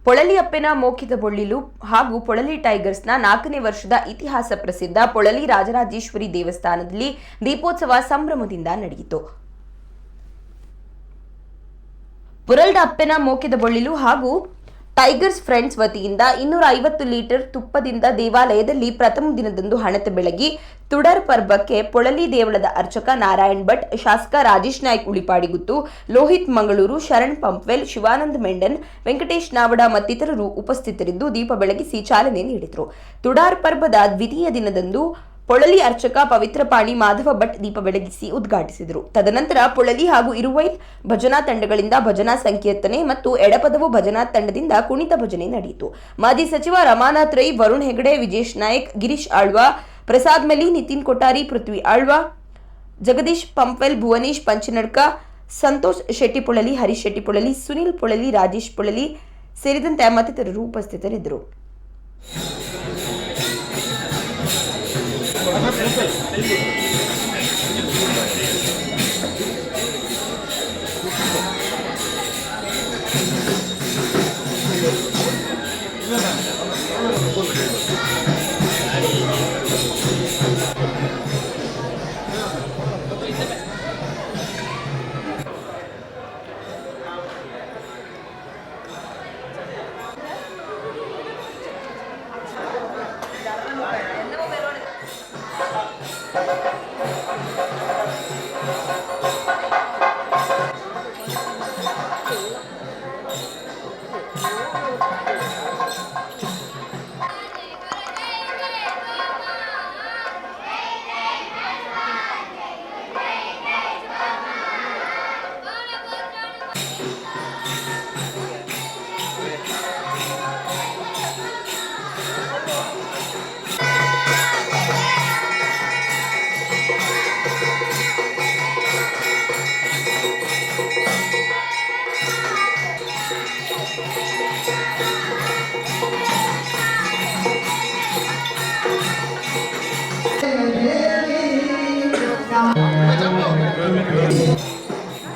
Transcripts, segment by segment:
ಪೊಳಲಿಯಪ್ಪನ ಮೋಕಿದ ಬೊಳ್ಳಿಲು ಹಾಗೂ ಪೊಳಲಿ ಟೈಗರ್ಸ್ನ 4ನೇ ವರ್ಷದ ಇತಿಹಾಸ ಪ್ರಸಿದ್ಧ ಪೊಳಲಿ ರಾಜರಾಜೇಶ್ವರಿ ದೇವಸ್ಥಾನದಲ್ಲಿ ದೀಪೋತ್ಸವ ಸಂಭ್ರಮದಿಂದ ನಡೆಯಿತು. ಪೊಳಲ್ಡ ಅಪ್ಪನ ಮೋಕಿದ ಬೊಳ್ಳಿಲು ಹಾಗೂ ಟೈಗರ್ಸ್ ಫ್ರೆಂಡ್ಸ್ ವತಿಯಿಂದ 250 ಲೀಟರ್ ತುಪ್ಪದಿಂದ ದೇವಾಲಯದಲ್ಲಿ ಪ್ರಥಮ ದಿನದಂದು ಹಣತೆ ಬೆಳಗಿ ತುಡರ್ ಪರ್ಬಕ್ಕೆ ಪೊಳಲಿ ದೇವಳದ ಅರ್ಚಕ ನಾರಾಯಣ್ ಭಟ್, ಶಾಸಕ ರಾಜೇಶ್ ನಾಯ್ಕ್ ಉಳಿಪಾಡಿಗುತ್ತು, ಲೋಹಿತ್ ಮಂಗಳೂರು, ಶರಣ್ ಪಂಪ್ವೆಲ್, ಶಿವಾನಂದ್ ಮೆಂಡನ್, ವೆಂಕಟೇಶ್ ನಾವಡ ಮತ್ತಿತರರು ಉಪಸ್ಥಿತರಿದ್ದು ದೀಪ ಬೆಳಗಿಸಿ ಚಾಲನೆ ನೀಡಿದರು. ತುಡಾರ್ ಪರ್ಬದ ದ್ವಿತೀಯ ದಿನದಂದು ಪೊಳಲಿ ಅರ್ಚಕ ಪವಿತ್ರ ಪಾಣಿ ಮಾಧವ ಭಟ್ ದೀಪ ಬೆಳಗಿಸಿ ಉದ್ಘಾಟಿಸಿದರು. ತದನಂತರ ಪೊಳಲಿ ಹಾಗೂ ಇರುವೈಲ್ ಭಜನಾ ತಂಡಗಳಿಂದ ಭಜನಾ ಸಂಕೀರ್ತನೆ ಮತ್ತು ಎಡಪದವು ಭಜನಾ ತಂಡದಿಂದ ಕುಣಿತ ಭಜನೆ ನಡೆಯಿತು. ಮಾಜಿ ಸಚಿವ ರಮಾನಾಥ್ ರೈ, ವರುಣ್ ಹೆಗಡೆ, ವಿಜೇಶ್ ನಾಯಕ್, ಗಿರೀಶ್ ಆಳ್ವಾ, ಪ್ರಸಾದ್ ಮೆಲಿ, ನಿತಿನ್ ಕೊಠಾರಿ, ಪೃಥ್ವಿ ಆಳ್ವಾ, ಜಗದೀಶ್ ಪಂಪ್ವೆಲ್, ಭುವನೇಶ್ ಪಂಚನಡ್ಕ, ಸಂತೋಷ್ ಶೆಟ್ಟಿ ಪೊಳಲಿ, ಹರೀಶ್ ಶೆಟ್ಟಿ ಪೊಳಲಿ, ಸುನಿಲ್ ಪೊಳಲಿ, ರಾಜೇಶ್ ಪೊಳಲಿ ಸೇರಿದಂತೆ ಮತ್ತಿತರರು ಉಪಸ್ಥಿತರಿದ್ದರು.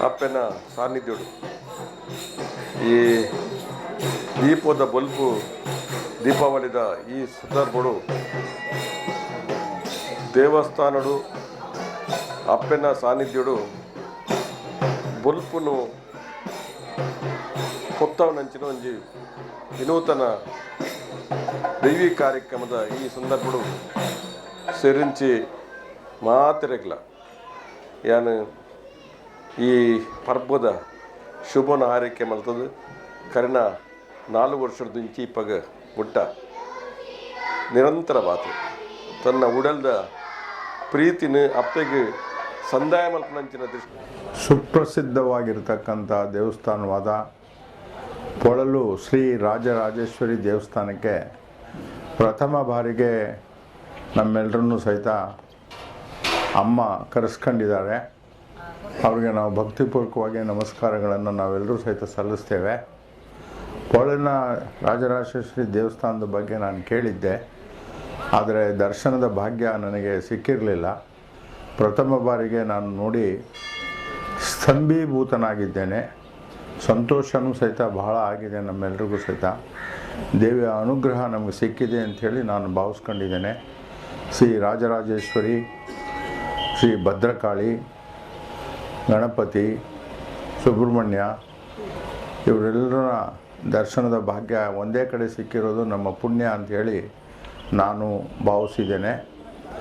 ಅಪ್ಪನ ಸಾನ್ನಿಧ್ಯಡು ಈ ದೀಪದ ಬಲ್ಪು ದೀಪಾವಳಿದ ಈ ಸಂದರ್ಭಡು ದೇವಸ್ಥಾನಡು ಅಪ್ಪನ ಸಾನ್ನಿಧ್ಯಡು ಬಲ್ಪುನು ಕೊತ್ತವನಂಚಿನ ಒಂಜಿ ವಿನೂತನ ದೈವಿ ಕಾರ್ಯಕ್ರಮದ ಈ ಸಂದರ್ಭಡು ಸೇರಿಂಚಿ ಮಾತಿರಗ್ಲ ಯಾನು ಈ ಪರ್ಬದ ಶುಭನ ಆರೈಕೆ ಮಲ್ತದು ಕರಿನ 4 ವರ್ಷದ ಇಂಚಿ ಪಗ ಮುಟ್ಟ ನಿರಂತರವಾತು ತನ್ನ ಉಡಲ್ದ ಪ್ರೀತಿನ ಅಪ್ಪೆಗೆ ಸಂದಾಯ ಮಲ್ಪನಂಚಿನ ದೃಷ್ಟಿ ಸುಪ್ರಸಿದ್ಧವಾಗಿರ್ತಕ್ಕಂಥ ದೇವಸ್ಥಾನವಾದ ಪೊಳಲು ಶ್ರೀ ರಾಜರಾಜೇಶ್ವರಿ ದೇವಸ್ಥಾನಕ್ಕೆ ಪ್ರಥಮ ಬಾರಿಗೆ ನಮ್ಮೆಲ್ಲರನ್ನೂ ಸಹಿತ ಅಮ್ಮ ಕರೆಸ್ಕೊಂಡಿದ್ದಾರೆ. ಅವ್ರಿಗೆ ನಾವು ಭಕ್ತಿಪೂರ್ವಕವಾಗಿ ನಮಸ್ಕಾರಗಳನ್ನು ನಾವೆಲ್ಲರೂ ಸಹಿತ ಸಲ್ಲಿಸ್ತೇವೆ. ಪೊಳಲಿನ ರಾಜರಾಜೇಶ್ವರಿ ದೇವಸ್ಥಾನದ ಬಗ್ಗೆ ನಾನು ಕೇಳಿದ್ದೆ, ಆದರೆ ದರ್ಶನದ ಭಾಗ್ಯ ನನಗೆ ಸಿಕ್ಕಿರಲಿಲ್ಲ. ಪ್ರಥಮ ಬಾರಿಗೆ ನಾನು ನೋಡಿ ಸ್ತಂಭೀಭೂತನಾಗಿದ್ದೇನೆ. ಸಂತೋಷವೂ ಸಹಿತ ಬಹಳ ಆಗಿದೆ. ನಮ್ಮೆಲ್ಲರಿಗೂ ಸಹಿತ ದೇವಿಯ ಅನುಗ್ರಹ ನಮಗೆ ಸಿಕ್ಕಿದೆ ಅಂಥೇಳಿ ನಾನು ಭಾವಿಸ್ಕೊಂಡಿದ್ದೇನೆ. ಶ್ರೀ ರಾಜರಾಜೇಶ್ವರಿ, ಶ್ರೀ ಭದ್ರಕಾಳಿ, ಗಣಪತಿ, ಸುಬ್ರಹ್ಮಣ್ಯ ಇವರೆಲ್ಲರ ದರ್ಶನದ ಭಾಗ್ಯ ಒಂದೇ ಕಡೆ ಸಿಕ್ಕಿರೋದು ನಮ್ಮ ಪುಣ್ಯ ಅಂಥೇಳಿ ನಾನು ಭಾವಿಸಿದ್ದೇನೆ.